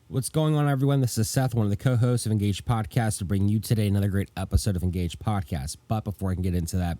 What's going on, everyone? This is Seth, one of the co-hosts of Engaged Podcast, to bring you today another great episode of Engaged Podcast. But before I can get into that,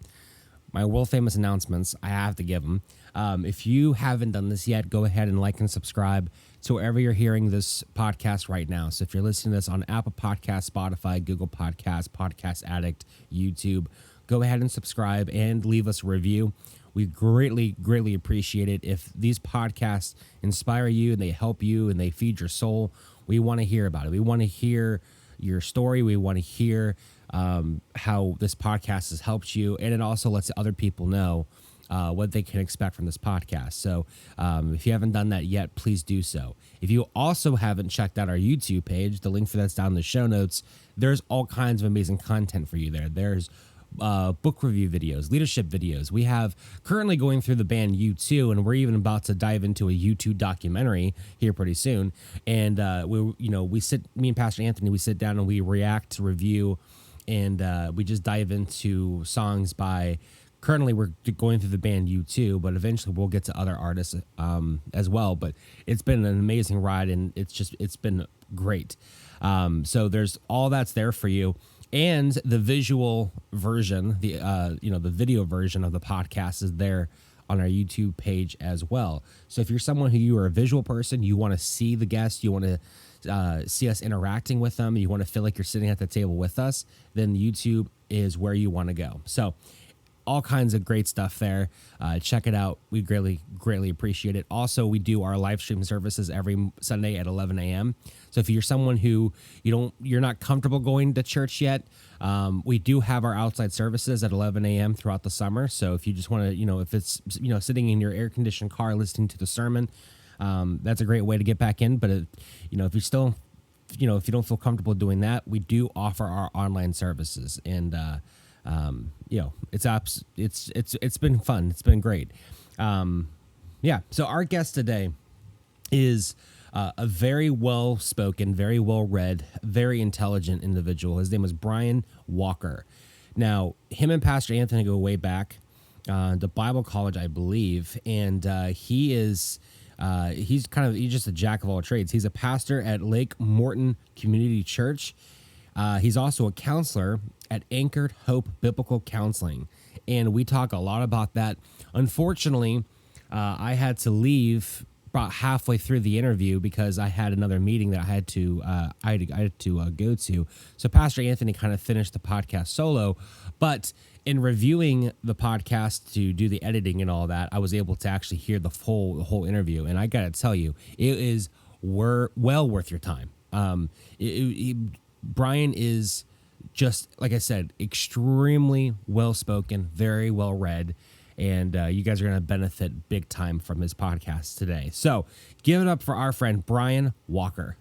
my world-famous announcements, I have to give them. If you haven't done this yet, go ahead and like and subscribe to wherever you're hearing this podcast right now. So if you're listening to this on Apple Podcasts, Spotify, Google Podcasts, Podcast Addict, YouTube, go ahead and subscribe and leave us a review. We greatly appreciate it. If these podcasts inspire you and they help you and they feed your soul, we want to hear about it. We want to hear your story. We want to hear how this podcast has helped you. And it also lets other people know what they can expect from this podcast. So if you haven't done that yet, please do so. If you also haven't checked out our YouTube page, the link for that's down in the show notes. There's all kinds of amazing content for you there. There's book review videos, leadership videos. We have currently going through the band U2, and we're even about to dive into a U2 documentary here pretty soon. And we sit, me and Pastor Anthony, we sit down and we react, review, and we just dive into songs by. Currently, we're going through the band U2, but eventually we'll get to other artists as well. But it's been an amazing ride, and it's been great. So there's all that's there for you. And the visual version, the video version of the podcast is there on our YouTube page as well. So if you're someone who you are a visual person, you want to see the guests, you want to see us interacting with them, you want to feel like you're sitting at the table with us, then YouTube is where you want to go. So all kinds of great stuff there. Check it out. We greatly appreciate it. Also, we do our live stream services every Sunday at 11 a.m. So if you're someone who you're not comfortable going to church yet, we do have our outside services at 11 a.m. throughout the summer. So if you just want to, if it's, sitting in your air conditioned car listening to the sermon, that's a great way to get back in. But if you still, if you don't feel comfortable doing that, we do offer our online services, and it's been fun. It's been great. So our guest today is a very well-spoken, very well-read, very intelligent individual. His name is Brian Walker. Now, him and Pastor Anthony go way back to Bible college, I believe, and he's just a jack of all trades. He's a pastor at Lake Morton Community Church. He's also a counselor at Anchored Hope Biblical Counseling, and we talk a lot about that. Unfortunately, I had to leave about halfway through the interview because I had another meeting that I had to go to. So Pastor Anthony kind of finished the podcast solo, but in reviewing the podcast to do the editing and all that, I was able to actually hear the whole interview, and I got to tell you, it is well worth your time. Brian is, just like I said, extremely well-spoken, very well-read, and you guys are going to benefit big time from his podcast today. So give it up for our friend Brian Walker.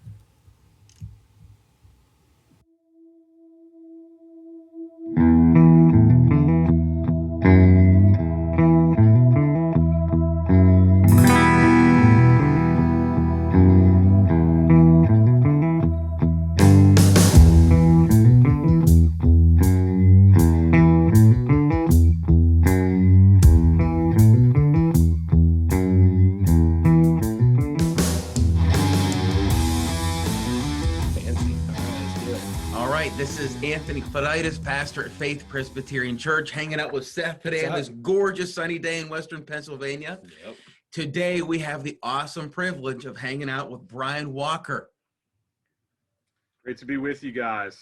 Anthony Claudius, pastor at Faith Presbyterian Church, hanging out with Seth today on this gorgeous sunny day in Western Pennsylvania. Yep. Today, we have the awesome privilege of hanging out with Brian Walker. Great to be with you guys.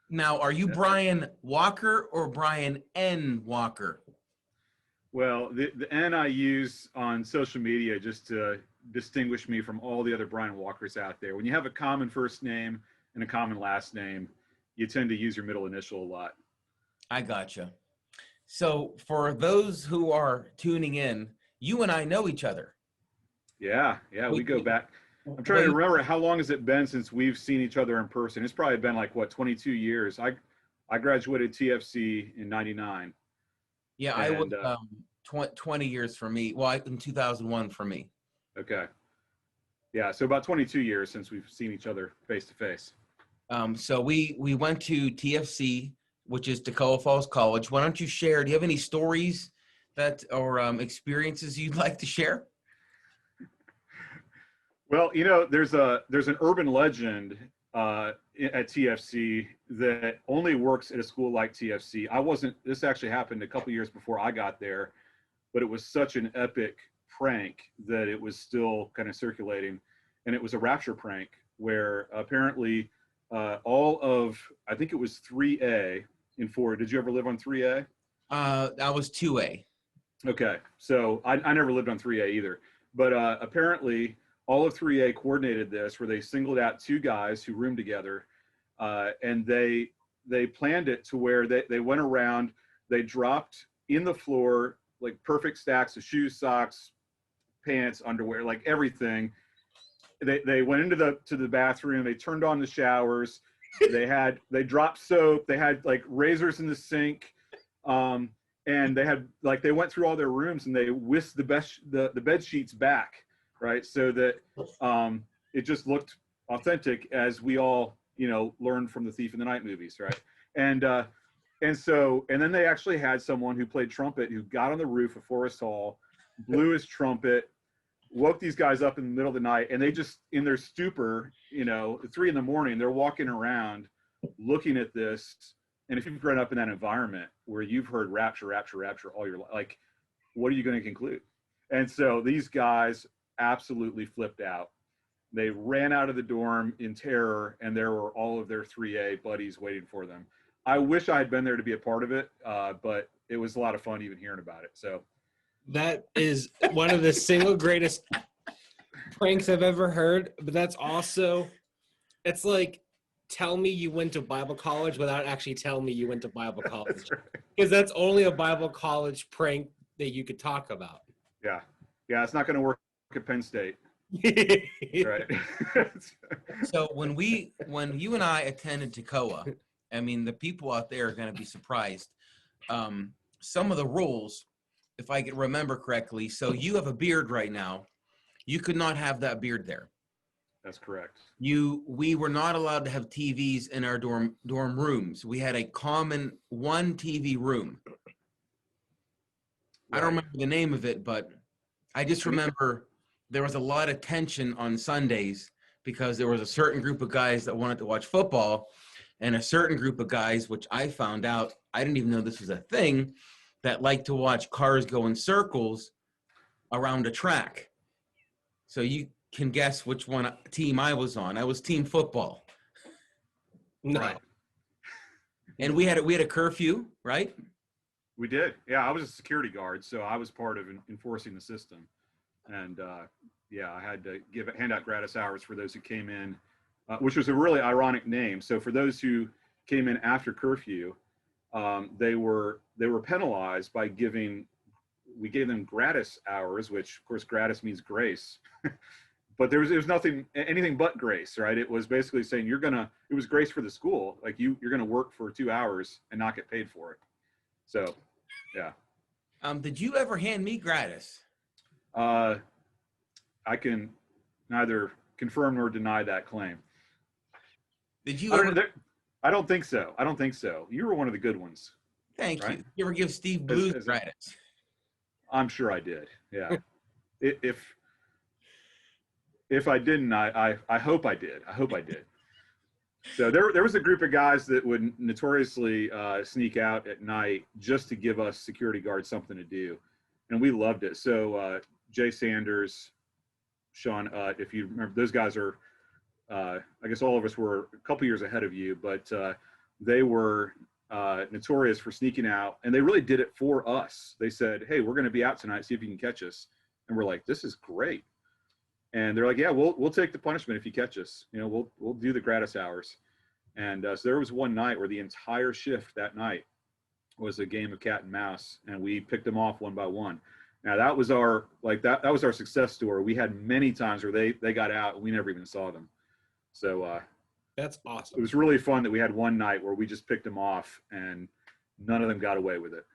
Now, are you Brian Walker or Brian N. Walker? Well, the N I use on social media just to distinguish me from all the other Brian Walkers out there. When you have a common first name and a common last name, you tend to use your middle initial a lot. I gotcha. So for those who are tuning in, you and I know each other. Yeah, we go back. I'm trying to remember, how long has it been since we've seen each other in person? It's probably been 22 years. I graduated TFC in 99. Yeah, I was 20 years for me. Well, in 2001 for me. Okay. Yeah, so about 22 years since we've seen each other face to face. So we went to TFC, which is Toccoa Falls College. Why don't you share? Do you have any stories or experiences you'd like to share? Well, there's an urban legend at TFC that only works at a school like TFC. This actually happened a couple years before I got there, but it was such an epic prank that it was still kind of circulating. And it was a rapture prank where apparently I think it was 3A in Ford. Did you ever live on 3A? That was 2A. Okay. So I never lived on 3A either. But apparently all of 3A coordinated this where they singled out two guys who roomed together. And they planned it to where they went around, they dropped in the floor like perfect stacks of shoes, socks, pants, underwear, like everything. They went into the bathroom, they turned on the showers, they dropped soap, they had like razors in the sink, and they went through all their rooms and they whisked the bed sheets back, right, so that it just looked authentic, as we all learned from the Thief in the Night movies, right? And then they actually had someone who played trumpet who got on the roof of Forest Hall, blew his trumpet, woke these guys up in the middle of the night, and they just, in their stupor, at 3 a.m, they're walking around looking at this. And if you've grown up in that environment where you've heard rapture all your life, like, what are you going to conclude? And so these guys absolutely flipped out. They ran out of the dorm in terror, and there were all of their 3A buddies waiting for them. I wish I had been there to be a part of it, but it was a lot of fun even hearing about it. So that is one of the single greatest pranks I've ever heard. But that's also, it's like, tell me you went to Bible college without actually telling me you went to Bible college. Because that's only a Bible college prank that you could talk about. Yeah, it's not going to work at Penn State. Right. So when you and I attended Toccoa, I mean, the people out there are going to be surprised. Some of the rules, if I can remember correctly, so you have a beard right now. You could not have that beard there. That's correct. We were not allowed to have TVs in our dorm rooms. We had a common one TV room. Right. I don't remember the name of it, but I just remember there was a lot of tension on Sundays because there was a certain group of guys that wanted to watch football and a certain group of guys, which I found out, I didn't even know this was a thing, that liked to watch cars go in circles around a track. So you can guess which team I was on. I was team football. No. Right. And we had a curfew, right? We did. Yeah, I was a security guard, so I was part of enforcing the system. And I had to hand out gratis hours for those who came in, which was a really ironic name. So for those who came in after curfew, they were penalized by we gave them gratis hours, which of course gratis means grace. But there was anything but grace, right? It was basically saying it was grace for the school. Like you're going to work for 2 hours and not get paid for it. So, yeah. Did you ever hand me gratis? I can neither confirm nor deny that claim. Did you I don't think so. You were one of the good ones. Thank you. You ever give Steve Blues gratis? I'm sure I did. Yeah. If I didn't, I hope I did. So there was a group of guys that would notoriously sneak out at night just to give us security guards something to do. And we loved it. So Jay Sanders, Sean, if you remember, those guys are, I guess all of us were a couple years ahead of you, but they were notorious for sneaking out. And they really did it for us. They said, hey, we're going to be out tonight. See if you can catch us. And we're like, this is great. And they're like, yeah, we'll take the punishment if you catch us. We'll do the gratis hours. And so there was one night where the entire shift that night was a game of cat and mouse, and we picked them off one by one. Now that was our success story. We had many times where they got out and we never even saw them. So that's awesome. It was really fun that we had one night where we just picked them off and none of them got away with it.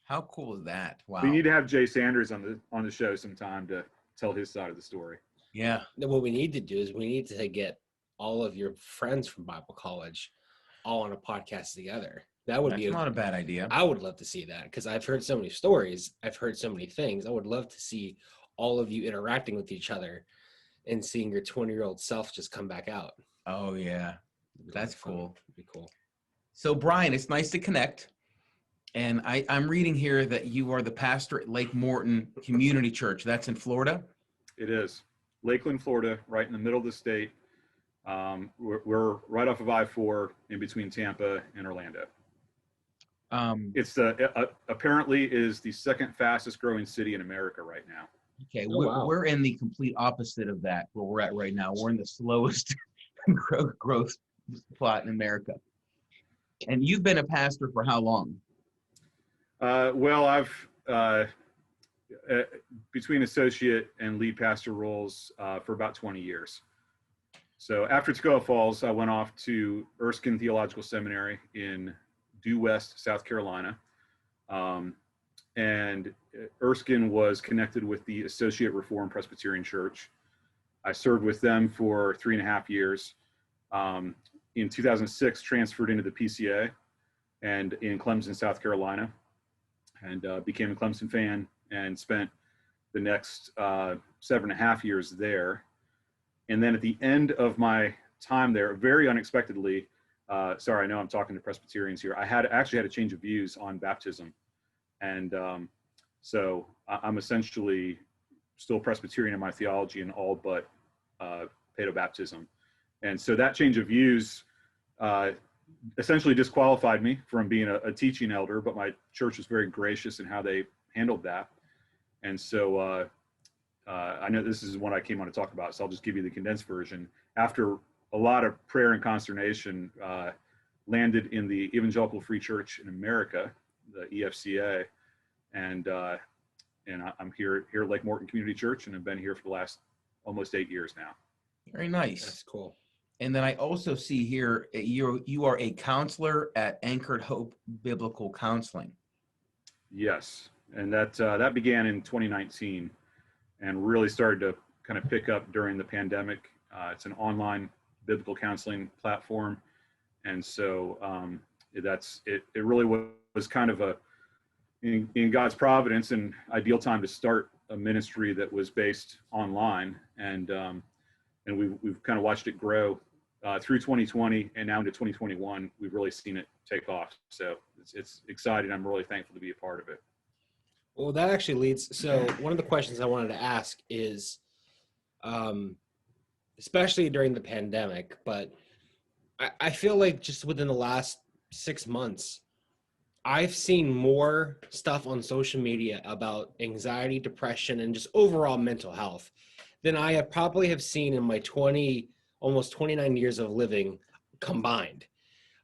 How cool is that? Wow. We need to have Jay Sanders on the show sometime to tell his side of the story. Yeah. What we need to do is we need to get all of your friends from Bible college all on a podcast together. That's not a bad idea. I would love to see that because I've heard so many stories. I've heard so many things. I would love to see all of you interacting with each other and seeing your 20-year-old self just come back out. Oh yeah, that's cool. It'd be cool. So Brian, it's nice to connect. And I'm reading here that you are the pastor at Lake Morton Community Church. That's in Florida? It is. Lakeland, Florida, right in the middle of the state. We're right off of I-4 in between Tampa and Orlando. It's apparently is the second fastest growing city in America right now. Okay, Oh, wow. we're in the complete opposite of that where we're at right now. We're in the slowest growth spot in America. And you've been a pastor for how long? Well, I've between associate and lead pastor roles for about 20 years. So after Tacoma Falls, I went off to Erskine Theological Seminary in Due West, South Carolina. And Erskine was connected with the Associate Reformed Presbyterian Church. I served with them for 3.5 years. In 2006, transferred into the PCA and in Clemson, South Carolina, and became a Clemson fan and spent the next 7.5 years there. And then at the end of my time there, very unexpectedly, sorry, I know I'm talking to Presbyterians here, I actually had a change of views on baptism. And so I'm essentially still Presbyterian in my theology and all but paedobaptism. And so that change of views essentially disqualified me from being a teaching elder, but my church was very gracious in how they handled that. And so I know this is what I came on to talk about, so I'll just give you the condensed version. After a lot of prayer and consternation, landed in the Evangelical Free Church in America, the EFCA, and I'm here at Lake Morton Community Church, and I've been here for the last almost 8 years now. Very nice. That's cool. And then I also see here you are a counselor at Anchored Hope Biblical Counseling. Yes, and that began in 2019 and really started to kind of pick up during the pandemic. It's an online biblical counseling platform, and so it really was kind of in God's providence and ideal time to start a ministry that was based online, and we've kind of watched it grow through 2020 and now into 2021. We've really seen it take off, so it's exciting. I'm really thankful to be a part of it. Well, that actually leads. So one of the questions I wanted to ask is, especially during the pandemic, but I feel like just within the last 6 months, I've seen more stuff on social media about anxiety, depression, and just overall mental health than I have probably have seen in my almost 29 years of living combined.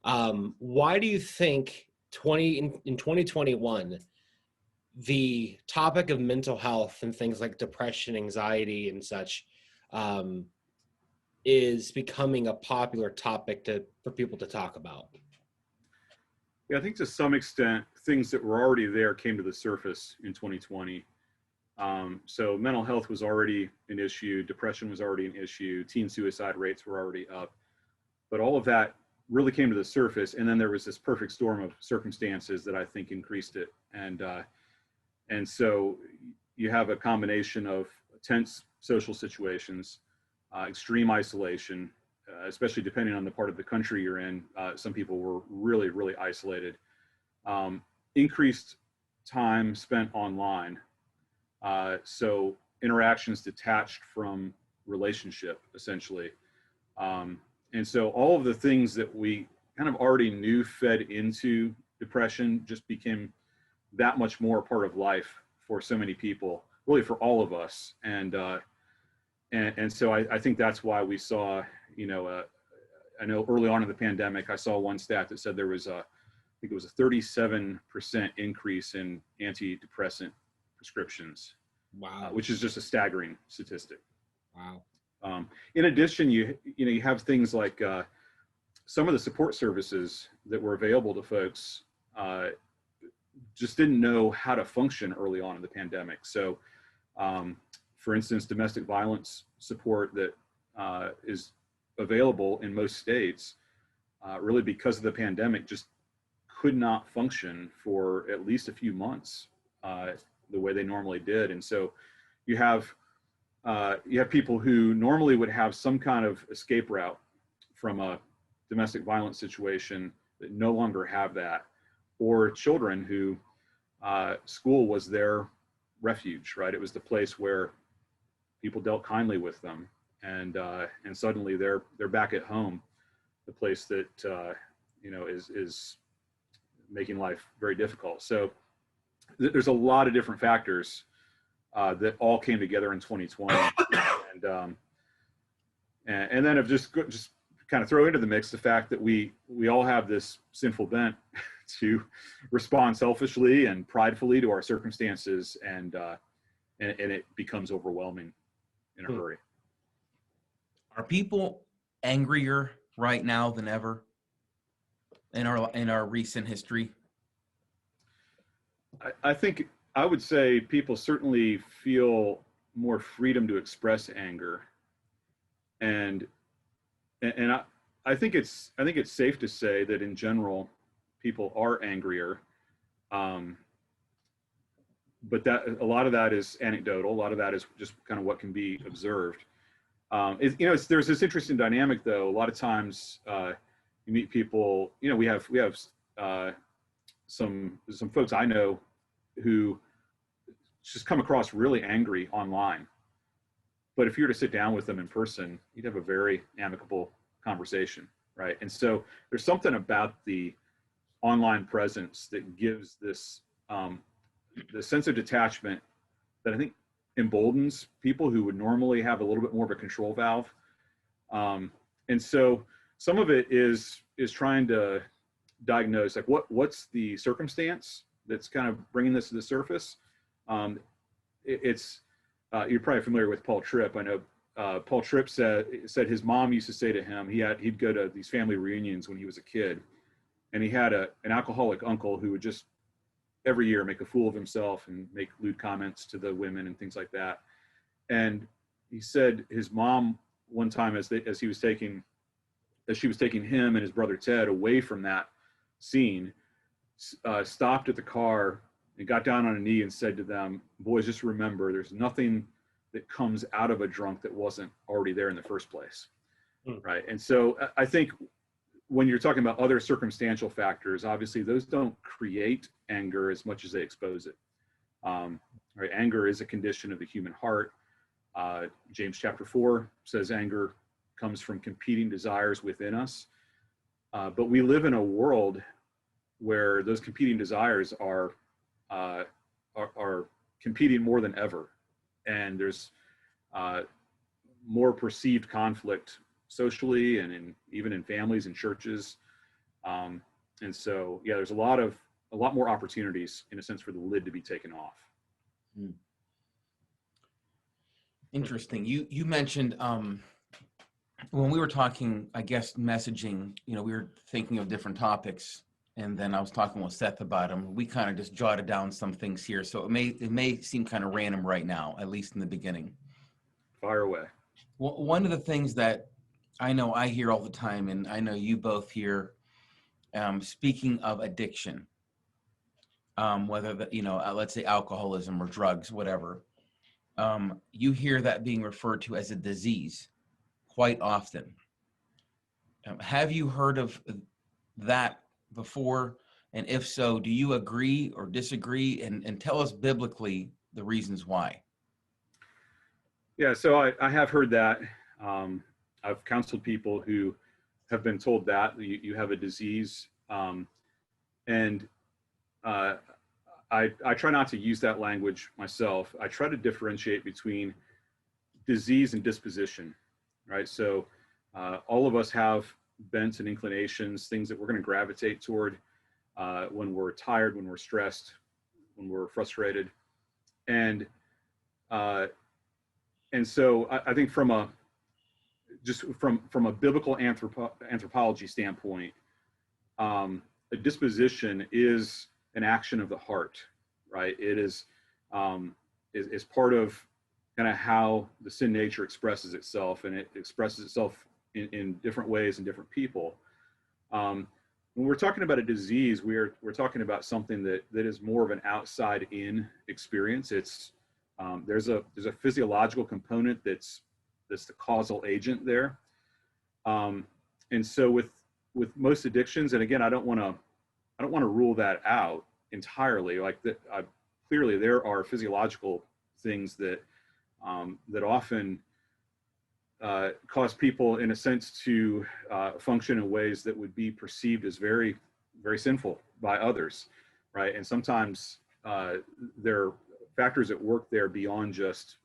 Why do you think in 2021, the topic of mental health and things like depression, anxiety, and such is becoming a popular topic for people to talk about? Yeah, I think to some extent, things that were already there came to the surface in 2020. So mental health was already an issue, depression was already an issue, teen suicide rates were already up, but all of that really came to the surface. And then there was this perfect storm of circumstances that I think increased it. And so you have a combination of tense social situations, extreme isolation, especially depending on the part of the country you're in. Some people were really, really isolated. Increased time spent online. So interactions detached from relationship, essentially. And so all of the things that we kind of already knew fed into depression just became that much more a part of life for so many people, really for all of us. And so I think that's why we saw, I know early on in the pandemic, I saw one stat that said there was I think it was a 37% increase in antidepressant prescriptions. Wow. Which is just a staggering statistic. Wow. In addition, you have things like some of the support services that were available to folks just didn't know how to function early on in the pandemic. So, for instance, domestic violence support that is available in most states, really because of the pandemic, just could not function for at least a few months the way they normally did. And so you have you have people who normally would have some kind of escape route from a domestic violence situation that no longer have that, or children who school was their refuge, right? It was the place where people dealt kindly with them, and suddenly they're back at home, the place that is making life very difficult. So there's a lot of different factors that all came together in 2020, and then of just kind of throw into the mix the fact that we all have this sinful bent to respond selfishly and pridefully to our circumstances, and it becomes overwhelming in a hurry. Are people angrier right now than ever in our recent history? I think I would say people certainly feel more freedom to express anger, and I think it's safe to say that in general people are angrier, but that a lot of that is anecdotal. A lot of that is just kind of what can be observed. There's this interesting dynamic though. A lot of times you meet people. We have some folks I know who just come across really angry online, but if you were to sit down with them in person, you'd have a very amicable conversation, right? And so there's something about the online presence that gives this the sense of detachment that I think emboldens people who would normally have a little bit more of a control valve. And so some of it is trying to diagnose like what's the circumstance that's kind of bringing this to the surface. You're probably familiar with Paul Tripp. I know Paul Tripp said his mom used to say to him, he'd go to these family reunions when he was a kid, and he had an alcoholic uncle who would just every year make a fool of himself and make lewd comments to the women and things like that. And he said his mom one time as she was taking him and his brother Ted away from that scene, stopped at the car and got down on a knee and said to them, "Boys, just remember, there's nothing that comes out of a drunk that wasn't already there in the first place." Right. And so I think when you're talking about other circumstantial factors, obviously those don't create anger as much as they expose it. Right. Anger is a condition of the human heart. James chapter 4 says anger comes from competing desires within us. But we live in a world where those competing desires are competing more than ever. And there's more perceived conflict socially and even in families and churches. And so, yeah, there's a lot more opportunities in a sense for the lid to be taken off. Interesting. You mentioned when we were talking, I guess, messaging, we were thinking of different topics, and then I was talking with Seth about them. We kind of just jotted down some things here. So it may seem kind of random right now, at least in the beginning. Fire away. Well, one of the things that I know I hear all the time, and I know you both hear, speaking of addiction, whether let's say alcoholism or drugs, whatever, you hear that being referred to as a disease quite often. Have you heard of that before? And if so, do you agree or disagree? And tell us biblically the reasons why. Yeah, so I have heard that. I've counseled people who have been told that you have a disease. And I try not to use that language myself. I try to differentiate between disease and disposition, right? So all of us have bents and inclinations, things that we're going to gravitate toward when we're tired, when we're stressed, when we're frustrated. And so I think from a biblical anthropology standpoint, a disposition is an action of the heart, right? It is part of kind of how the sin nature expresses itself, and it expresses itself in different ways in different people. When we're talking about a disease, we're talking about something that is more of an outside in experience. It's There's a physiological component that's the causal agent there. And so with most addictions, and again, I don't want to rule that out entirely. Like clearly there are physiological things that often cause people, in a sense, to function in ways that would be perceived as very, very sinful by others, right? And sometimes there are factors at work there beyond just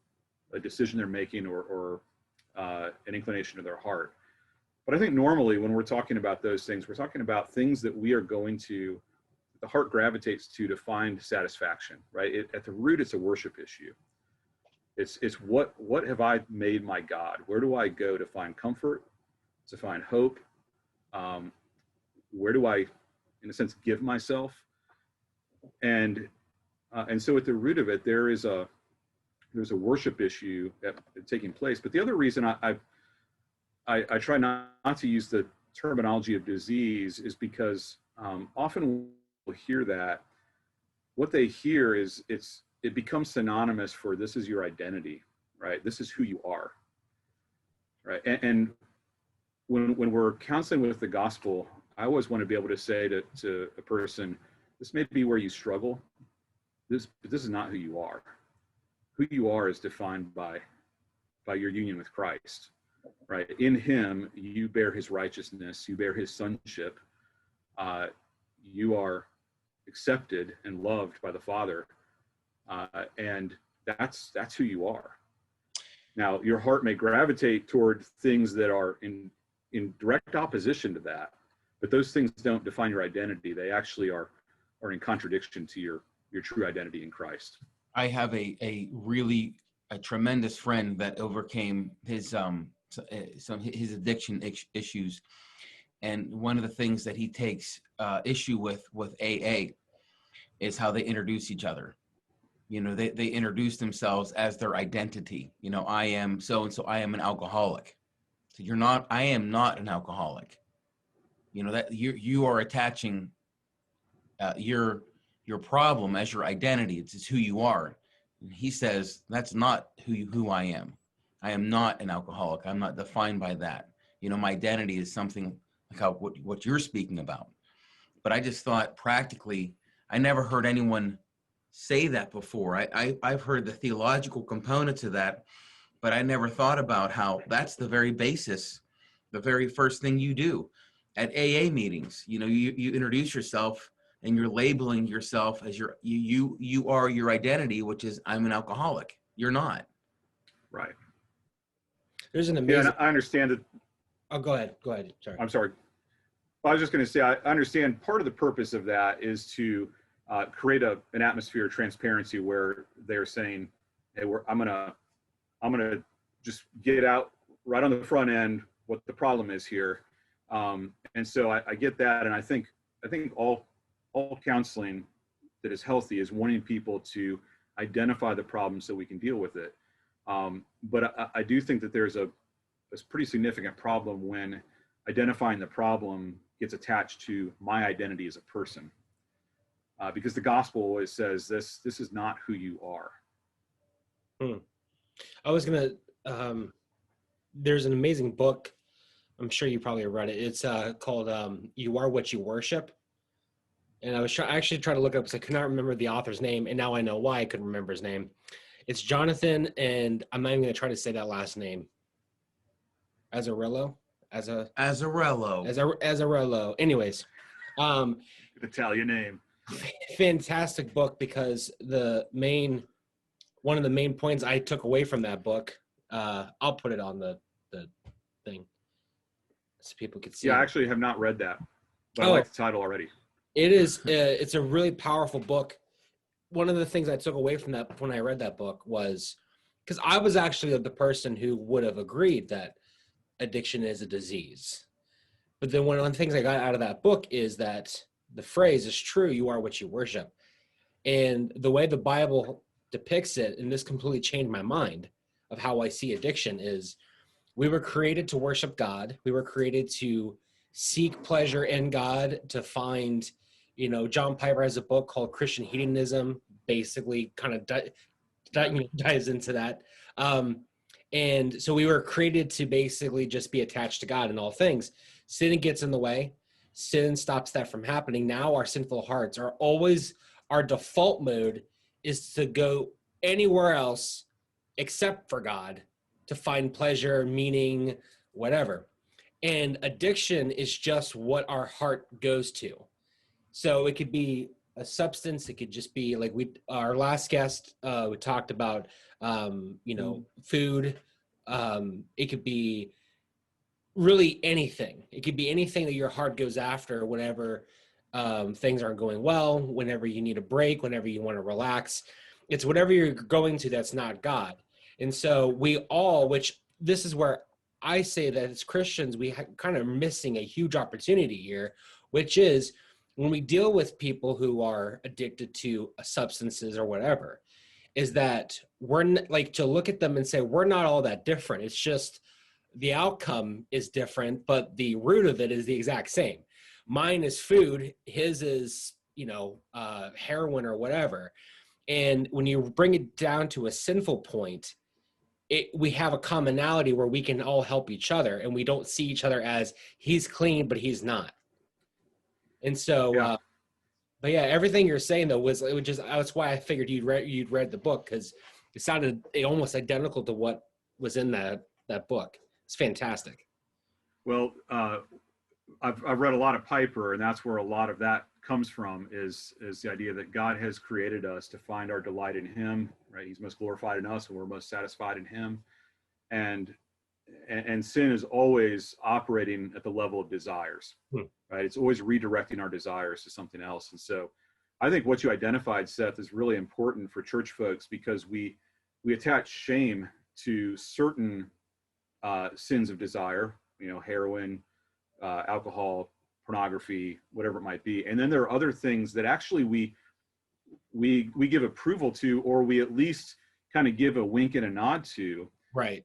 a decision they're making or an inclination of their heart. But I think normally when we're talking about those things, we're talking about things that we are going to, the heart gravitates to find satisfaction, right? At the root, it's a worship issue. It's what have I made my God? Where do I go to find comfort, to find hope? Where do I, in a sense, give myself? And so at the root of it, there's a worship issue taking place. But the other reason I try not to use the terminology of disease is because often we'll hear that. What they hear is it becomes synonymous for this is your identity, right? This is who you are, right? And when we're counseling with the gospel, I always want to be able to say to a person, this may be where you struggle, but this is not who you are. Who you are is defined by your union with Christ, right? In him, you bear his righteousness, you bear his sonship, you are accepted and loved by the Father, and that's who you are. Now, your heart may gravitate toward things that are in direct opposition to that, but those things don't define your identity. They actually are in contradiction to your true identity in Christ. I have a tremendous friend that overcame his addiction issues, and one of the things that he takes issue with AA is how they introduce each other. You know, they introduce themselves as their identity. You know, I am so and so. I am an alcoholic. So you're not. I am not an alcoholic. You know that you are attaching your problem as your identity. It's who you are. And he says that's not who I am. I am not an alcoholic. I'm not defined by that. You know, my identity is something like what you're speaking about. But I just thought practically, I never heard anyone say that before. I've heard the theological component to that, but I never thought about how that's the very basis, the very first thing you do at AA meetings. You know, you introduce yourself and you're labeling yourself as you are your identity, which is I'm an alcoholic. You're not. Right. There's an amazing. Yeah, I understand it. Oh, go ahead. Sorry. I'm sorry. I was just going to say, I understand part of the purpose of that is to create an atmosphere of transparency where they're saying, hey, I'm gonna just get out right on the front end what the problem is here. And so I get that. And I think all counseling that is healthy is wanting people to identify the problem so we can deal with it. But I do think that there's a pretty significant problem when identifying the problem gets attached to my identity as a person. Because the gospel always says this is not who you are. I was gonna. There's an amazing book. I'm sure you probably read it. It's called "You Are What You Worship," and I was actually trying to look it up because I could not remember the author's name, and now I know why I couldn't remember his name. It's Jonathan, and I'm not even gonna try to say that last name. Azzarello. Anyways, Italian name. fantastic book because one of the main points I took away from that book, I'll put it on the thing so people could see. Yeah, it. I actually have not read that, but I like the title already. It is. It's a really powerful book. One of the things I took away from that when I read that book was because I was actually the person who would have agreed that addiction is a disease. But then one of the things I got out of that book is that the phrase is true, you are what you worship. And the way the Bible depicts it, and this completely changed my mind of how I see addiction, is we were created to worship God. We were created to seek pleasure in God, to find, John Piper has a book called Christian Hedonism, basically kind of dives into that. And so we were created to basically just be attached to God in all things. Sin gets in the way. Sin stops that from happening. Now our sinful hearts are always, our default mode is to go anywhere else except for God to find pleasure, meaning, whatever. And addiction is just what our heart goes to. So it could be a substance. It could just be like our last guest, we talked about, food. It could be really anything. It could be anything that your heart goes after whenever things aren't going well, whenever you need a break, whenever you want to relax. It's whatever you're going to that's not God. And so we all, which this is where I say that as Christians, we kind of missing a huge opportunity here, which is when we deal with people who are addicted to substances or whatever, is that we're like to look at them and say, we're not all that different. It's just the outcome is different, but the root of it is the exact same. Mine is food. His is, heroin or whatever. And when you bring it down to a sinful point, we have a commonality where we can all help each other, and we don't see each other as he's clean, but he's not. And so, but yeah, everything you're saying though that's why I figured you'd read the book, because it sounded almost identical to what was in that book. It's fantastic. Well, I've read a lot of Piper, and that's where a lot of that comes from, is the idea that God has created us to find our delight in him, right? He's most glorified in us and we're most satisfied in him. And sin is always operating at the level of desires, right? It's always redirecting our desires to something else. And so I think what you identified, Seth, is really important for church folks, because we attach shame to certain sins of desire, heroin, alcohol, pornography, whatever it might be. And then there are other things that actually we give approval to, or we at least kind of give a wink and a nod to. Right.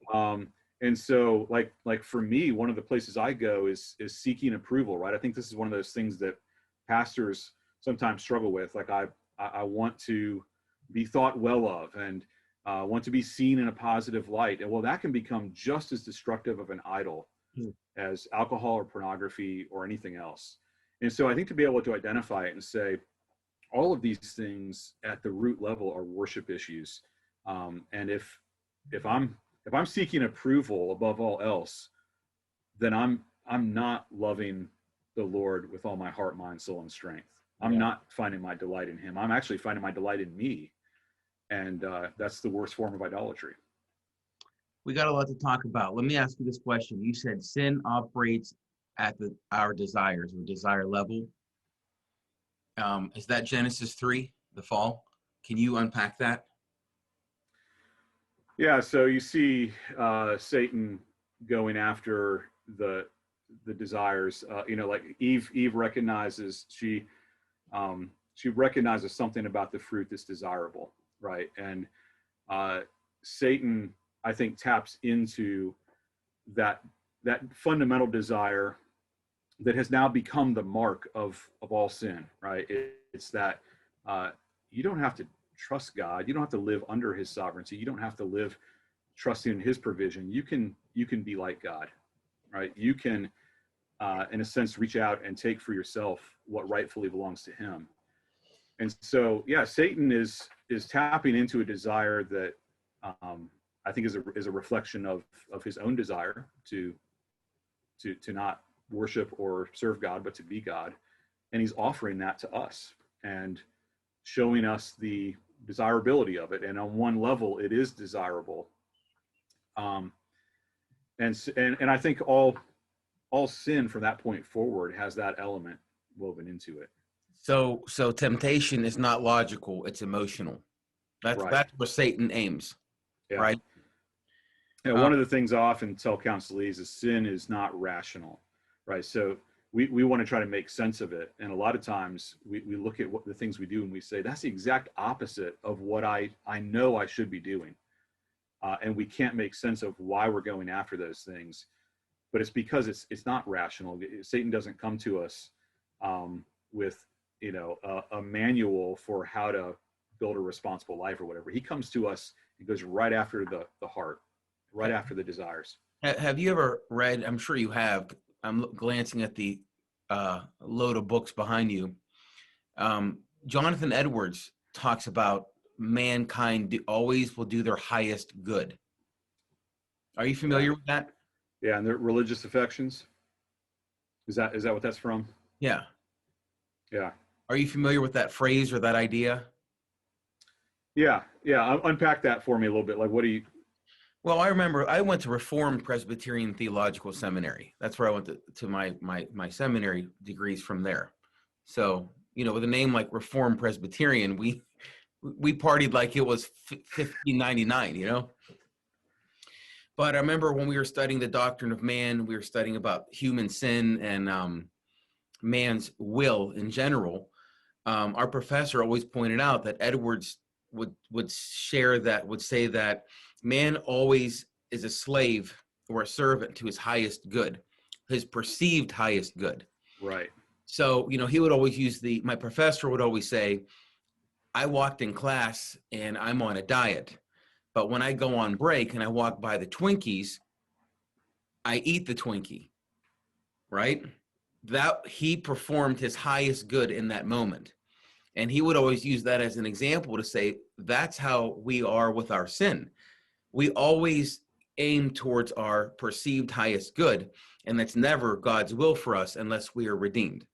And so like for me, one of the places I go is seeking approval, right? I think this is one of those things that pastors sometimes struggle with. Like I want to be thought well of, and want to be seen in a positive light. And well, that can become just as destructive of an idol as alcohol or pornography or anything else. And so I think to be able to identify it and say, all of these things at the root level are worship issues. And if I'm seeking approval above all else, then I'm not loving the Lord with all my heart, mind, soul, and strength. I'm not finding my delight in him. I'm actually finding my delight in me. And that's the worst form of idolatry. We got a lot to talk about. Let me ask you this question. You said sin operates at our desires or desire level. Is that Genesis 3, the fall? Can you unpack that? Yeah, so you see Satan going after the desires. Like Eve recognizes, she recognizes something about the fruit that's desirable, right? And Satan, I think, taps into that fundamental desire that has now become the mark of all sin, right? It's that you don't have to trust God. You don't have to live under his sovereignty. You don't have to live trusting in his provision. You can be like God, right? You can, in a sense, reach out and take for yourself what rightfully belongs to him. And so, yeah, Satan is tapping into a desire that I think is a reflection of his own desire to not worship or serve God, but to be God. And he's offering that to us and showing us the desirability of it. And on one level, it is desirable. And I think all sin from that point forward has that element woven into it. So temptation is not logical, it's emotional. That's where Satan aims, right? Yeah, one of the things I often tell counselees is sin is not rational, right? So we want to try to make sense of it. And a lot of times we look at what the things we do and we say, that's the exact opposite of what I know I should be doing. And we can't make sense of why we're going after those things. But it's because it's not rational. Satan doesn't come to us with a manual for how to build a responsible life or whatever. He comes to us, he goes right after the heart, right after the desires. Have you ever read, I'm sure you have, I'm glancing at the load of books behind you. Jonathan Edwards talks about mankind always will do their highest good. Are you familiar with that? Yeah, and their religious affections. Is that what that's from? Yeah. Yeah. Are you familiar with that phrase or that idea? Yeah. Unpack that for me a little bit. Like, what do you? Well, I remember I went to Reformed Presbyterian Theological Seminary. That's where I went to my seminary degrees from there. So, with a name like Reformed Presbyterian, we partied like it was 1599, But I remember when we were studying the doctrine of man, we were studying about human sin and man's will in general. Our professor always pointed out that Edwards would say that man always is a slave or a servant to his highest good, his perceived highest good. Right. So, he would always my professor would always say, I walked in class and I'm on a diet, but when I go on break and I walk by the Twinkies, I eat the Twinkie, right? That he performed his highest good in that moment. And he would always use that as an example to say, that's how we are with our sin. We always aim towards our perceived highest good, and that's never God's will for us unless we are redeemed.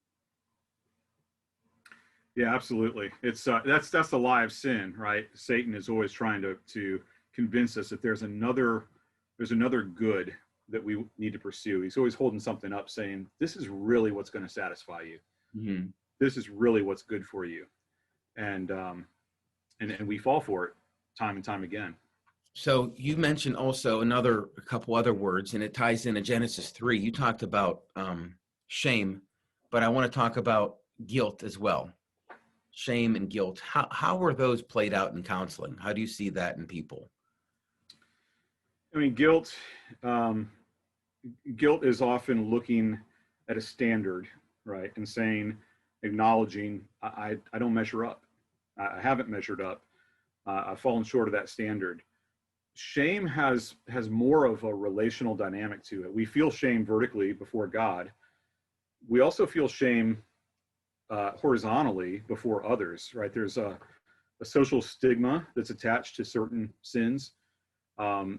Yeah, absolutely. It's that's the lie of sin, right? Satan is always trying to convince us that there's another good that we need to pursue. He's always holding something up, saying, "This is really what's going to satisfy you. Mm-hmm. This is really what's good for you," and we fall for it time and time again. So you mentioned also a couple other words, and it ties into Genesis 3. You talked about shame, but I want to talk about guilt as well. Shame and guilt. How are those played out in counseling? How do you see that in people? I mean, guilt is often looking at a standard, right, and saying, acknowledging, I don't measure up. I haven't measured up. I've fallen short of that standard. Shame has more of a relational dynamic to it. We feel shame vertically before God. We also feel shame horizontally before others, right? There's a social stigma that's attached to certain sins.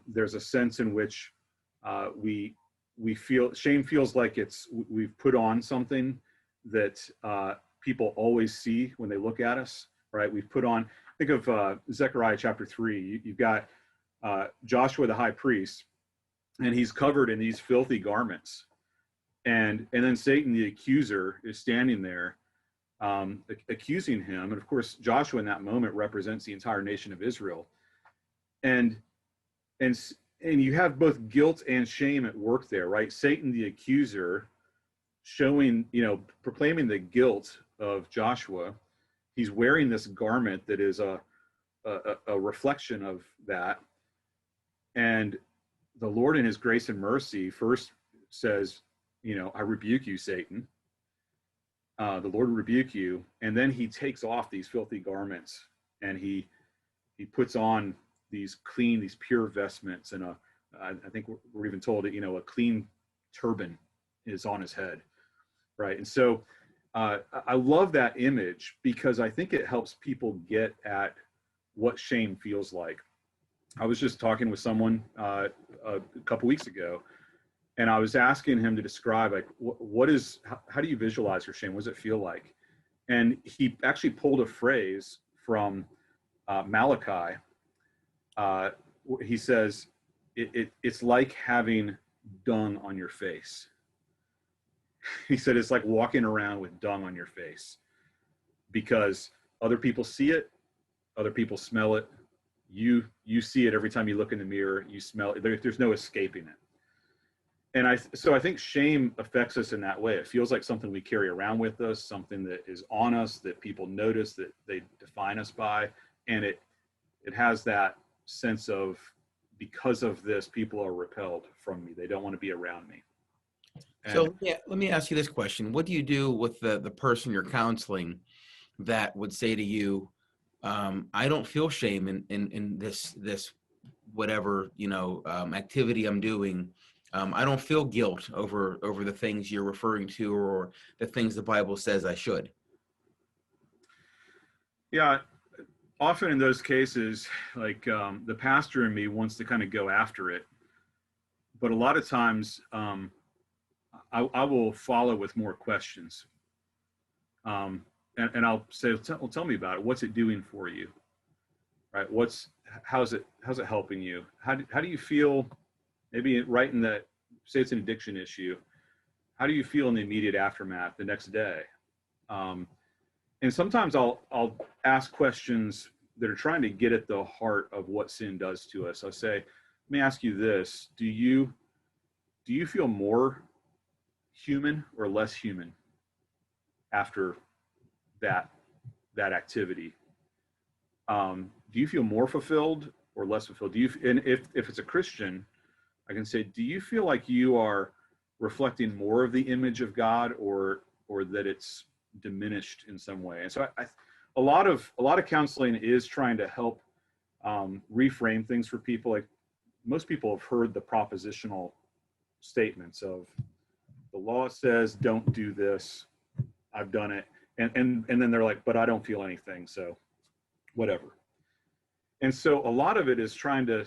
There's a sense in which we feel shame feels like we've put on something that people always see when they look at us, right? We've put on. Think of Zechariah chapter 3. You've got Joshua the high priest, and he's covered in these filthy garments, and then Satan the accuser is standing there accusing him. And of course, Joshua in that moment represents the entire nation of Israel. And you have both guilt and shame at work there, right? Satan, the accuser, proclaiming the guilt of Joshua. He's wearing this garment that is a reflection of that. And the Lord in his grace and mercy first says, I rebuke you, Satan. The Lord rebuke you. And then he takes off these filthy garments and he puts on these pure vestments. And I think we're even told that, a clean turban is on his head. Right. And so I love that image because I think it helps people get at what shame feels like. I was just talking with someone a couple weeks ago, and I was asking him to describe, like, how do you visualize your shame? What does it feel like? And he actually pulled a phrase from Malachi. He says, it's like having dung on your face. He said, it's like walking around with dung on your face because other people see it, other people smell it. You see it every time you look in the mirror, you smell it. There's no escaping it. And so I think shame affects us in that way. It feels like something we carry around with us, something that is on us, that people notice, that they define us by. And it has that sense of, because of this, people are repelled from me. They don't want to be around me. So let me ask you this question. What do you do with the person you're counseling that would say to you, I don't feel shame in this whatever activity I'm doing. I don't feel guilt over the things you're referring to or the things the Bible says I should. Yeah, often in those cases, like the pastor in me wants to kind of go after it, but a lot of times I will follow with more questions, and I'll say, well, tell me about it. What's it doing for you? Right? How's it helping you? How do you feel? Maybe right in that, say it's an addiction issue. How do you feel in the immediate aftermath the next day? And sometimes I'll ask questions that are trying to get at the heart of what sin does to us. I'll say, let me ask you this: do you feel more human or less human after that activity? Do you feel more fulfilled or less fulfilled? And if it's a Christian, I can say, do you feel like you are reflecting more of the image of God, or that it's diminished in some way? And so a lot of counseling is trying to help reframe things for people. Like, most people have heard the propositional statements of, the law says don't do this, I've done it, and then they're like, but I don't feel anything, so whatever. And so a lot of it is trying to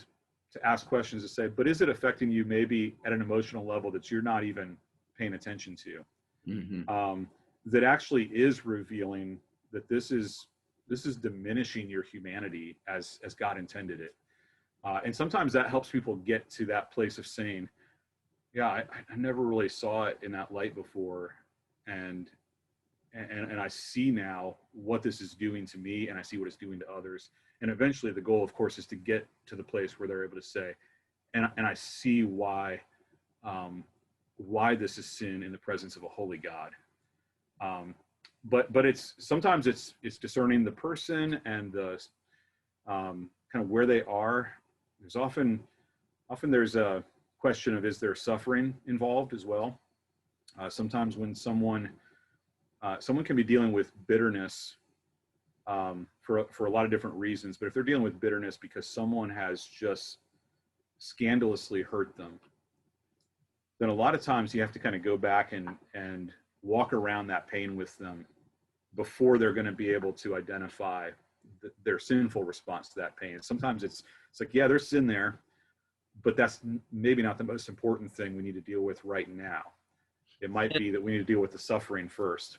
ask questions to say, but is it affecting you maybe at an emotional level that you're not even paying attention to? Mm-hmm. That actually is revealing that this is diminishing your humanity as God intended it. And sometimes that helps people get to that place of saying, yeah, I never really saw it in that light before. And I see now what this is doing to me, and I see what it's doing to others. And eventually the goal, of course, is to get to the place where they're able to say, and I see why this is sin in the presence of a holy God. But it's sometimes it's discerning the person and the kind of where they are. There's often there's a question of, is there suffering involved as well? Sometimes when someone can be dealing with bitterness for a lot of different reasons, but if they're dealing with bitterness because someone has just scandalously hurt them, then a lot of times you have to kind of go back and walk around that pain with them before they're going to be able to identify their sinful response to that pain. Sometimes it's like, yeah, there's sin there, but that's maybe not the most important thing we need to deal with right now. It might be that we need to deal with the suffering first.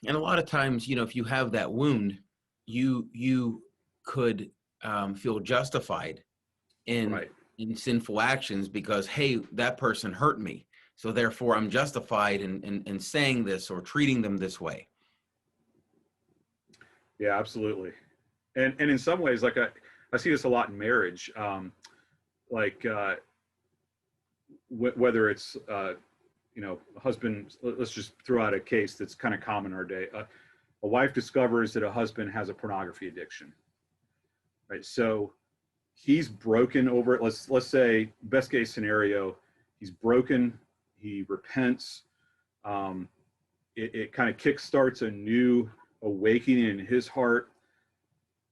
And a lot of times, if you have that wound, you could feel justified in sinful actions because, hey, that person hurt me, so therefore I'm justified in saying this or treating them this way. Yeah, absolutely. And in some ways, like I see this a lot in marriage, whether it's a husband. Let's just throw out a case that's kind of common in our day. A wife discovers that a husband has a pornography addiction, right? So he's broken over it. Let's say, best case scenario, he's broken. He repents. It kind of kickstarts a new awakening in his heart.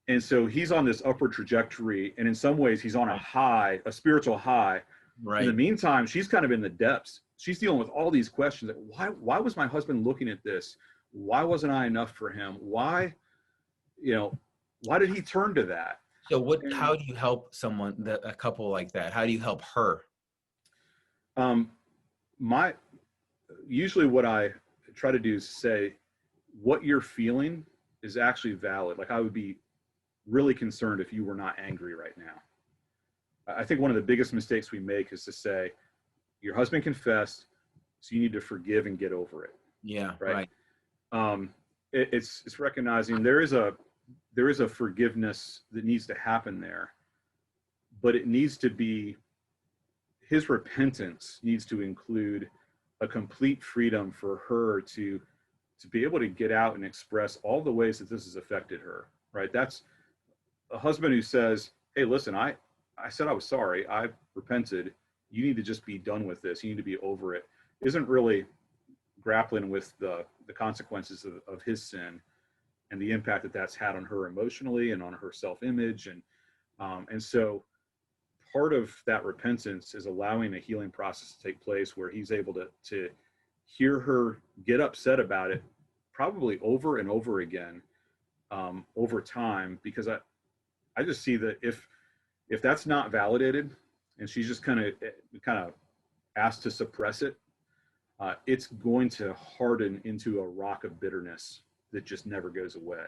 And so he's on this upward trajectory. And in some ways, he's on a high, a spiritual high. Right. In the meantime, she's kind of in the depths. She's dealing with all these questions. Like, why was my husband looking at this? Why wasn't I enough for him? Why did he turn to that? So how do you help a couple like that? How do you help her? Usually what I try to do is say, what you're feeling is actually valid. Like, I would be really concerned if you were not angry right now. I think one of the biggest mistakes we make is to say, your husband confessed, so you need to forgive and get over it. Yeah, right. It's recognizing there is a forgiveness that needs to happen there, but it needs to be, his repentance needs to include a complete freedom for her to be able to get out and express all the ways that this has affected her. Right. That's a husband who says, hey, listen, I said I was sorry. I repented. You need to just be done with this. You need to be over it. Isn't really grappling with the consequences of his sin. and the impact that that's had on her emotionally and on her self-image. And so part of that repentance is allowing a healing process to take place where he's able to hear her get upset about it, probably over and over again, over time, because I just see that if that's not validated and she's just kind of asked to suppress it, it's going to harden into a rock of bitterness that just never goes away.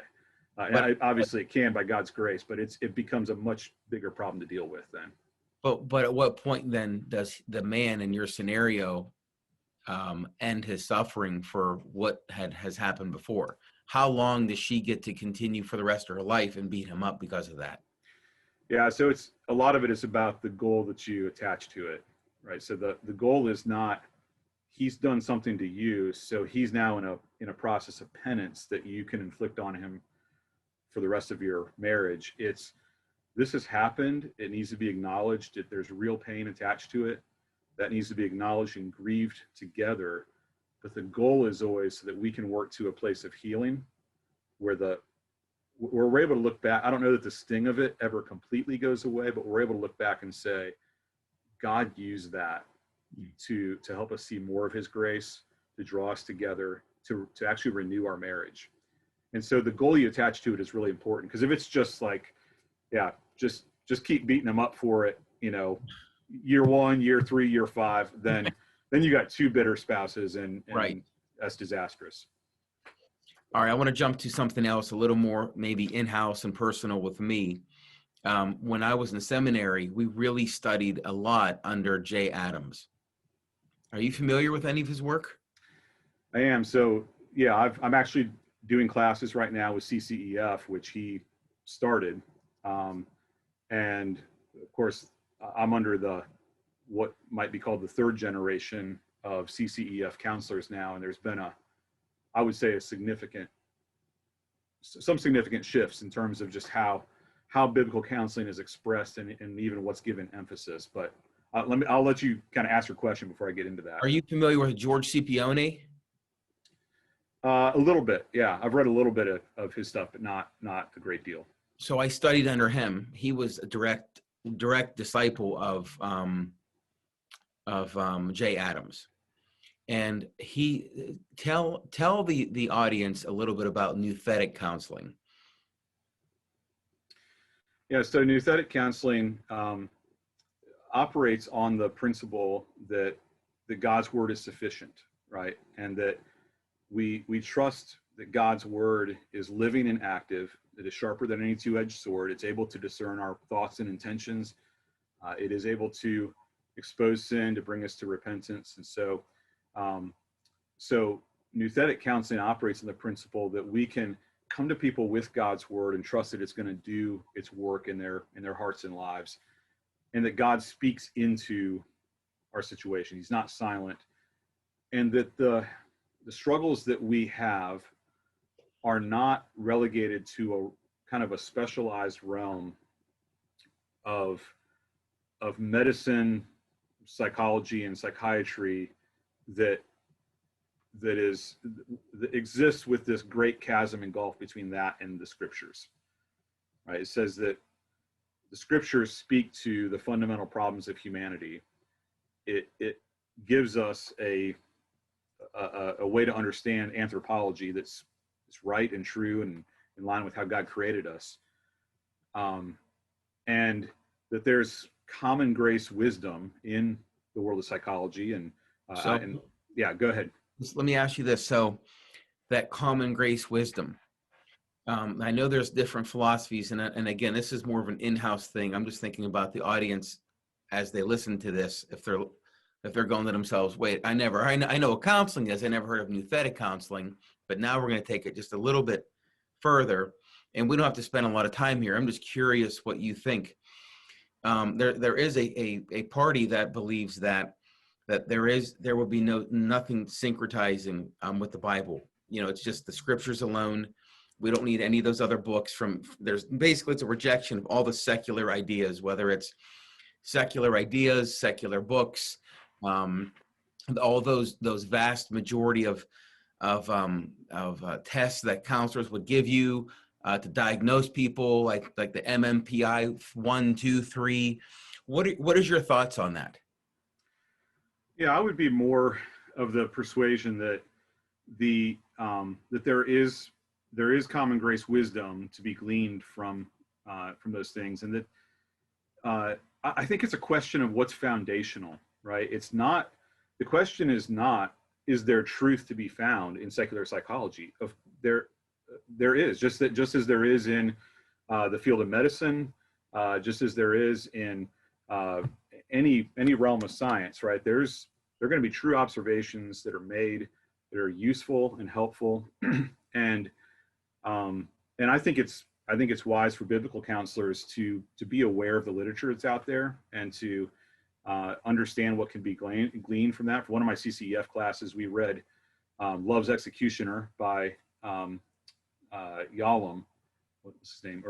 Obviously it can by God's grace, but it becomes a much bigger problem to deal with then. But at what point then does the man in your scenario end his suffering for what has happened before? How long does she get to continue for the rest of her life and beat him up because of that? Yeah, so it's a lot of it is about the goal that you attach to it, right? So the goal is not he's done something to you, so he's now in a process of penance that you can inflict on him for the rest of your marriage. It's this has happened. It needs to be acknowledged that there's real pain attached to it. That needs to be acknowledged and grieved together. But the goal is always so that we can work to a place of healing where we're able to look back. I don't know that the sting of it ever completely goes away, but we're able to look back and say, God used that to help us see more of his grace, to draw us together, to actually renew our marriage. And so the goal you attach to it is really important, because if it's just like, yeah, just keep beating them up for it, year 1, year 3, year 5, then you got 2 bitter spouses, and right. That's disastrous. All right, I want to jump to something else, a little more maybe in-house and personal with me. When I was in seminary, we really studied a lot under Jay Adams. Are you familiar with any of his work? I am. So yeah, I'm actually doing classes right now with CCEF, which he started. And of course, I'm under what might be called the 3rd generation of CCEF counselors now. And there's been I would say some significant shifts in terms of just how biblical counseling is expressed and even what's given emphasis. But I'll let you kind of ask your question before I get into that. Are you familiar with George Scipione? A little bit, yeah. I've read a little bit of his stuff, but not a great deal. So I studied under him. He was a direct disciple of Jay Adams, and he tell the audience a little bit about nouthetic counseling. Yeah, so nouthetic counseling operates on the principle that God's word is sufficient, right? And that we trust that God's word is living and active, that is sharper than any 2-edged sword. It's able to discern our thoughts and intentions. It is able to expose sin, to bring us to repentance. And so nouthetic counseling operates on the principle that we can come to people with God's word and trust that it's going to do its work in their hearts and lives, and that God speaks into our situation. He's not silent, and that the struggles that we have are not relegated to a kind of a specialized realm of medicine, psychology, and psychiatry that exists with this great chasm and gulf between that and the scriptures, right? It says that the scriptures speak to the fundamental problems of humanity. It gives us a way to understand anthropology that's right and true and in line with how God created us, and that there's common grace wisdom in the world of psychology. And yeah, go ahead. Let me ask you this. So that common grace wisdom, I know there's different philosophies, and again, this is more of an in-house thing. I'm just thinking about the audience as they listen to this. If they're going to themselves, wait, I know what counseling is. I never heard of nouthetic counseling, but now we're going to take it just a little bit further, and we don't have to spend a lot of time here. I'm just curious what you think. There is a party that believes that there will be nothing syncretizing with the Bible. It's just the scriptures alone. We don't need any of those other books. It's a rejection of all the secular ideas, whether it's secular ideas, secular books, all those vast majority of tests that counselors would give you to diagnose people, like the MMPI 1, 2, 3. What is your thoughts on that? Yeah, I would be more of the persuasion that that there is common grace wisdom to be gleaned from those things, and that I think it's a question of what's foundational, right? It's not, the question is not, is there truth to be found in secular psychology? There is, just as there is in the field of medicine, just as there is in any realm of science, right? There are going to be true observations that are made that are useful and helpful, and I think it's wise for biblical counselors to be aware of the literature that's out there and to understand what can be gleaned from that. For one of my CCEF classes, we read Love's Executioner by Yalom. What's his name?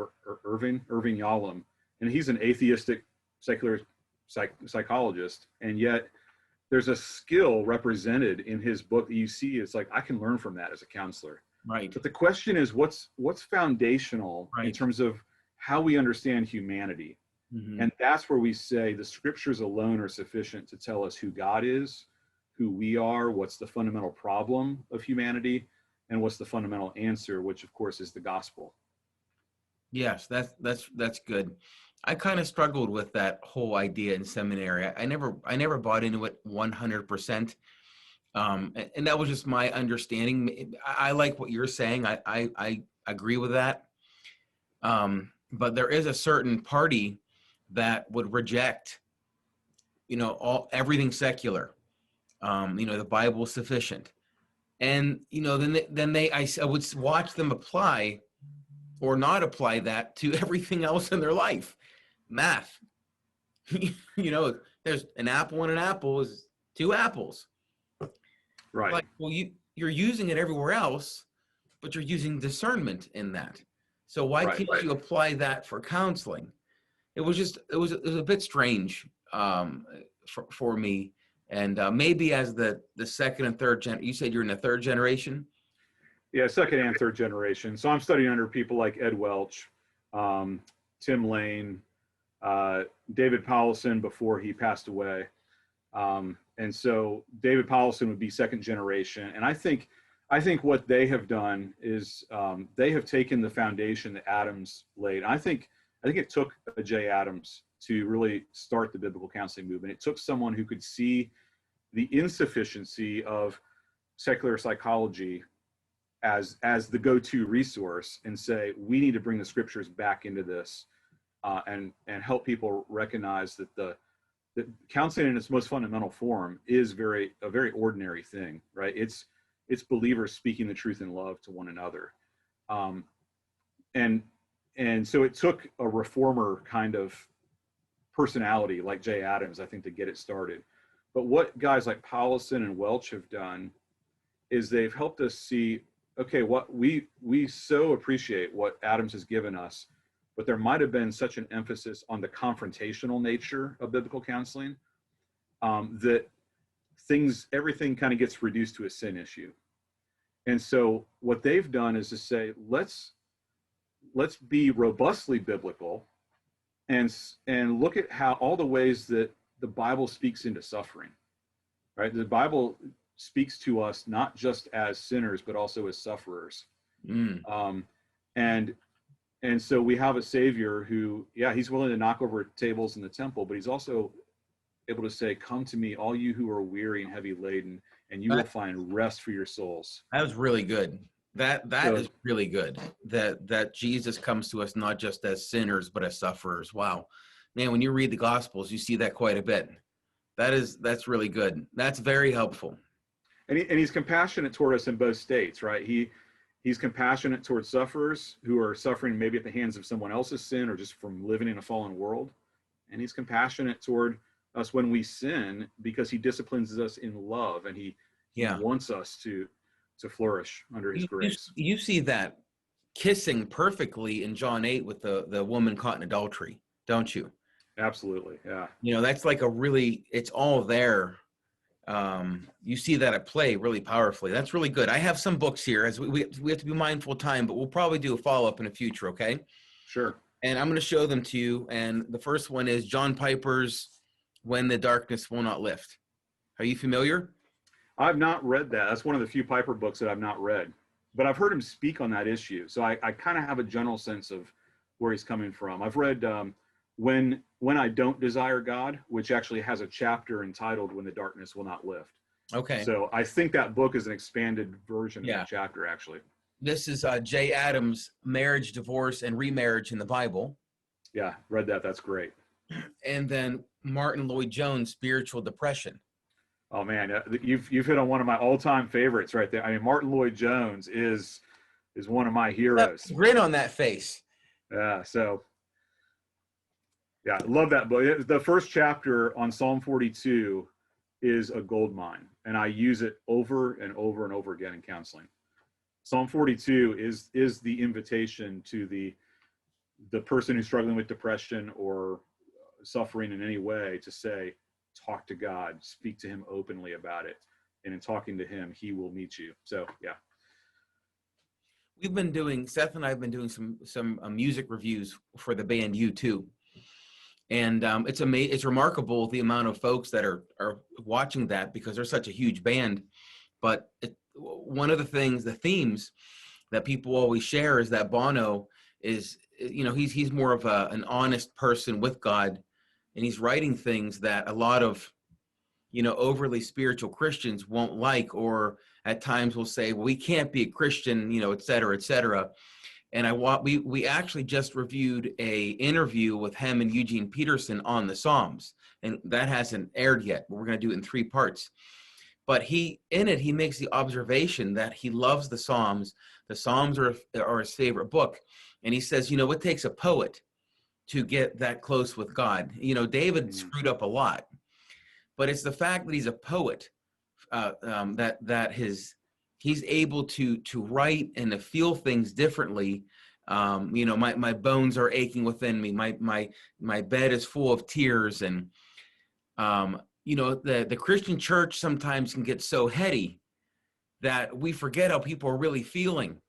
Irving Yalom, and he's an atheistic secular psychologist, and yet there's a skill represented in his book that you see. It's like, I can learn from that as a counselor. Right. But the question is, what's foundational Right. in terms of how we understand humanity? Mm-hmm. And that's where we say the scriptures alone are sufficient to tell us who God is, who we are, what's the fundamental problem of humanity, and what's the fundamental answer, which of course is the gospel. Yes, that's good. I kind of struggled with that whole idea in seminary. I never bought into it 100%. And that was just my understanding. I like what you're saying. I agree with that. But there is a certain party that would reject, everything secular. The Bible is sufficient. And, I would watch them apply or not apply that to everything else in their life. Math, there's an apple and an apple is 2 apples. Right. Like, well, you're using it everywhere else, but you're using discernment in that. So why can't you apply that for counseling? It was a bit strange for me. And maybe as the second and third you said you're in the third generation? Yeah, second and third generation. So I'm studying under people like Ed Welch, Tim Lane, David Powelson before he passed away. And so David Powelson would be second generation. And I think what they have done is they have taken the foundation that Adams laid. I think it took a Jay Adams to really start the biblical counseling movement. It took someone who could see the insufficiency of secular psychology as the go-to resource and say, we need to bring the scriptures back into this and help people recognize that the counseling in its most fundamental form is a very ordinary thing, right? It's believers speaking the truth in love to one another. And so it took a reformer kind of personality like Jay Adams, I think, to get it started. But what guys like Powelson and Welch have done is they've helped us see, okay, what we so appreciate what Adams has given us, but there might have been such an emphasis on the confrontational nature of biblical counseling that everything kind of gets reduced to a sin issue. And so what they've done is to say, let's be robustly biblical and look at how all the ways that the Bible speaks into suffering, right? The Bible speaks to us not just as sinners, but also as sufferers. And so we have a Savior who, he's willing to knock over tables in the temple, but he's also able to say, come to me, all you who are weary and heavy laden, and you will find rest for your souls. That was really good. That is really good. That Jesus comes to us not just as sinners, but as sufferers. Wow. Man, when you read the Gospels, you see that quite a bit. That's really good. That's very helpful. And he's compassionate toward us in both states, right? He's compassionate towards sufferers who are suffering maybe at the hands of someone else's sin or just from living in a fallen world. And he's compassionate toward us when we sin because he disciplines us in love, and he wants us to flourish under his grace. You see that kissing perfectly in John 8 with the woman caught in adultery, don't you? Absolutely, yeah. That's like it's all there you see that at play really powerfully. That's really good. I have some books here, as we have to be mindful of time, but we'll probably do a follow-up in the future, okay? Sure. And I'm going to show them to you. And the first one is John Piper's When the Darkness Will Not Lift. Are you familiar? I've not read that. That's one of the few Piper books that I've not read, but I've heard him speak on that issue. So I kind of have a general sense of where he's coming from. I've read When I Don't Desire God, which actually has a chapter entitled When the Darkness Will Not Lift. Okay. So I think that book is an expanded version of Yeah. that chapter, actually. This is Jay Adams' Marriage, Divorce, and Remarriage in the Bible. Yeah, read that. That's great. And then Martin Lloyd-Jones' Spiritual Depression. Oh man, you've hit on one of my all-time favorites right there. I mean, Martin Lloyd-Jones is one of my heroes. Grin on that face. Yeah, so yeah, I love that book. The first chapter on Psalm 42 is a gold mine, and I use it over and over and over again in counseling. Psalm 42 is the invitation to the person who's struggling with depression or suffering in any way to say, talk to God, speak to him openly about it. And in talking to him, he will meet you. So, yeah. Seth and I have been doing some music reviews for the band U2. And it's remarkable the amount of folks that are watching that, because they're such a huge band. But one of the themes that people always share is that Bono is, he's more of an honest person with God, and he's writing things that a lot of, overly spiritual Christians won't like, or at times will say, well, we can't be a Christian, et cetera, et cetera. And we actually just reviewed a interview with him and Eugene Peterson on the Psalms, and that hasn't aired yet, but we're going to do it in 3 parts. But he makes the observation that he loves the Psalms. The Psalms are his favorite book. And he says, it takes a poet to get that close with God. David screwed up a lot, but it's the fact that he's a poet, he's able to write and to feel things differently. My bones are aching within me. My bed is full of tears. And, the Christian church sometimes can get so heady that we forget how people are really feeling.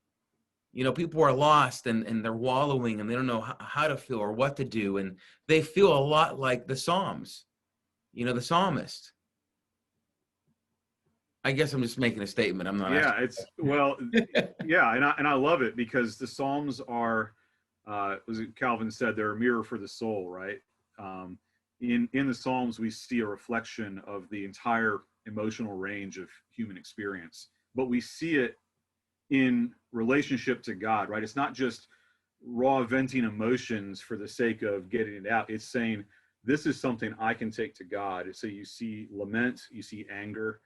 People are lost and they're wallowing, and they don't know how to feel or what to do. And they feel a lot like the Psalms, the psalmist. I guess I'm just making a statement. I'm not. Yeah, yeah, and I love it, because the Psalms are, was it Calvin said, they're a mirror for the soul, right? In the Psalms, we see a reflection of the entire emotional range of human experience, but we see it in relationship to God, right? It's not just raw venting emotions for the sake of getting it out. It's saying, this is something I can take to God. So you see lament, you see anger,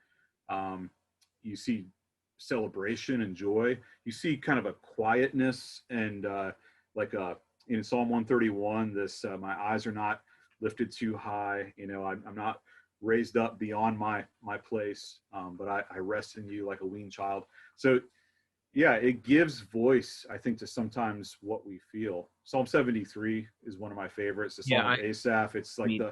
you see celebration and joy. You see kind of a quietness, and in Psalm 131, this my eyes are not lifted too high. I'm not raised up beyond my place, but I rest in you like a weaned child. So yeah, it gives voice, I think, to sometimes what we feel. Psalm 73 is one of my favorites. The Psalm of Asaph. It's like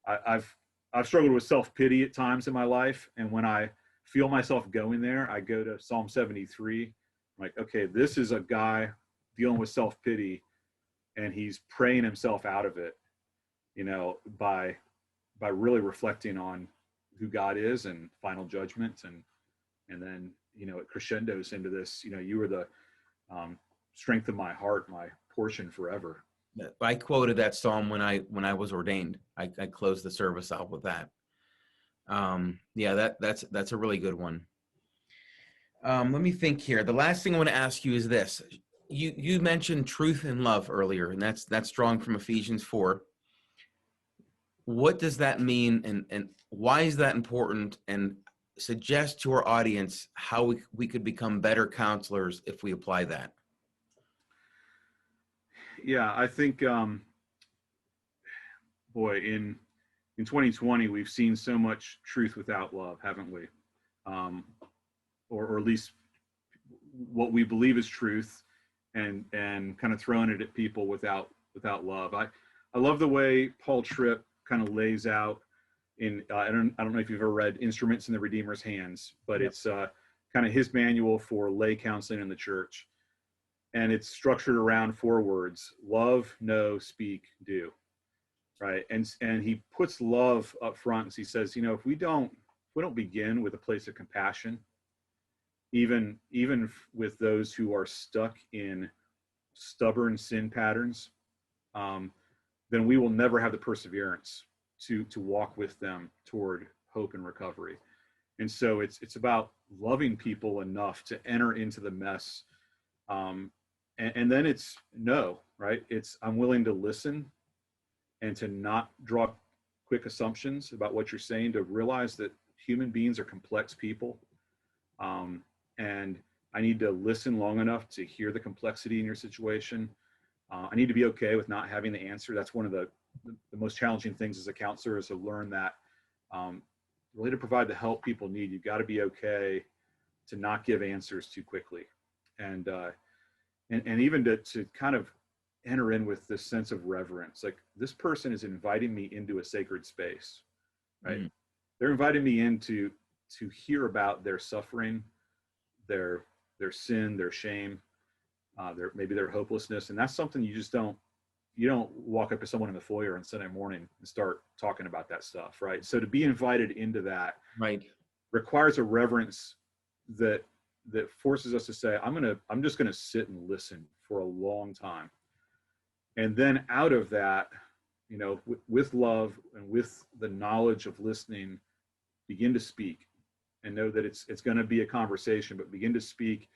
I've struggled with self-pity at times in my life, and when I feel myself going there, I go to Psalm 73. I'm like, okay, this is a guy dealing with self-pity, and he's praying himself out of it, by really reflecting on who God is and final judgment, and then it crescendos into this. You are the strength of my heart, my portion forever. I quoted that psalm when I was ordained. I closed the service out with that. That's a really good one. Let me think here. The last thing I want to ask you is this. You mentioned truth and love earlier, and that's drawn from Ephesians 4. What does that mean, and why is that important? And suggest to our audience how we could become better counselors if we apply that. Yeah, I think, in 2020, we've seen so much truth without love, haven't we? Or at least what we believe is truth, and kind of throwing it at people without love. I love the way Paul Tripp kind of lays out I don't know if you've ever read Instruments in the Redeemer's Hands, but it's kind of his manual for lay counseling in the church. And it's structured around 4 words: love, know, speak, do. Right. And he puts love up front. As he says, if we don't begin with a place of compassion, even with those who are stuck in stubborn sin patterns, then we will never have the perseverance to walk with them toward hope and recovery. And so it's about loving people enough to enter into the mess. And then it's no, right? I'm willing to listen and to not draw quick assumptions about what you're saying, to realize that human beings are complex people. And I need to listen long enough to hear the complexity in your situation. I need to be okay with not having the answer. That's one of the most challenging things as a counselor, is to learn that really to provide the help people need, you've got to be okay to not give answers too quickly. And even to kind of enter in with this sense of reverence, like this person is inviting me into a sacred space, right? Mm. They're inviting me in to hear about their suffering, their sin, their shame, maybe their hopelessness. And that's something you don't walk up to someone in the foyer on Sunday morning and start talking about that stuff, right? So to be invited into that requires a reverence that forces us to say, I'm just gonna sit and listen for a long time. And then out of that, with love and with the knowledge of listening, begin to speak, and know that it's going to be a conversation, but begin to speak,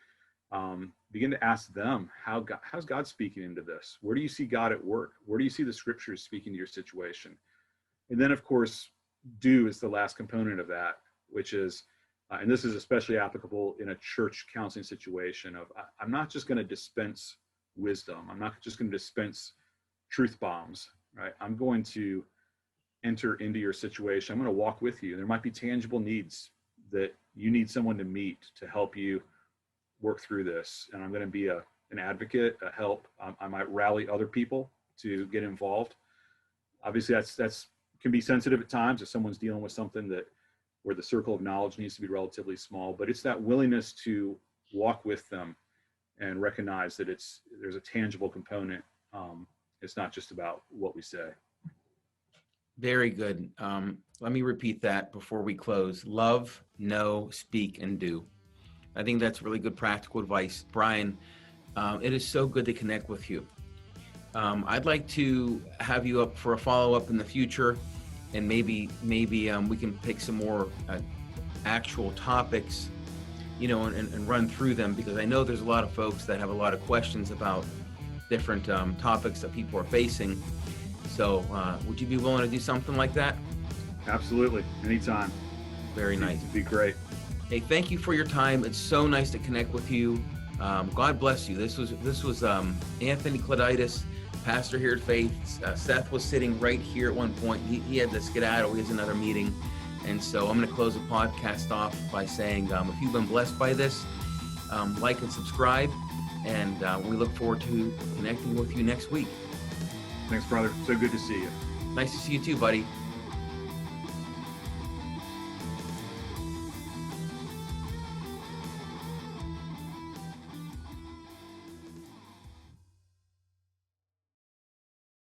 begin to ask them, how's God speaking into this? Where do you see God at work? Where do you see the scriptures speaking to your situation? And then of course, do is the last component of that, which is, and this is especially applicable in a church counseling situation, of I'm not just going to dispense wisdom. I'm not just going to dispense truth bombs, right? I'm going to enter into your situation. I'm going to walk with you. There might be tangible needs that you need someone to meet to help you work through this. And I'm going to be an advocate, a help. I might rally other people to get involved. Obviously that's can be sensitive at times if someone's dealing with something where the circle of knowledge needs to be relatively small, but it's that willingness to walk with them and recognize that there's a tangible component. It's not just about what we say. Very good. Let me repeat that before we close. Love, know, speak, and do. I think that's really good practical advice. Brian, it is so good to connect with you. I'd like to have you up for a follow-up in the future, and maybe we can pick some more actual topics, and run through them, because I know there's a lot of folks that have a lot of questions about different topics that people are facing. So would you be willing to do something like that? Absolutely. Anytime. Very nice. It'd be great. Hey, thank you for your time. It's so nice to connect with you. God bless you. This was Anthony Claditis, pastor here at Faith. Seth was sitting right here at one point. He had to skedaddle. He has another meeting. And so I'm going to close the podcast off by saying, if you've been blessed by this, like and subscribe. And we look forward to connecting with you next week. Thanks, brother. So good to see you. Nice to see you too, buddy.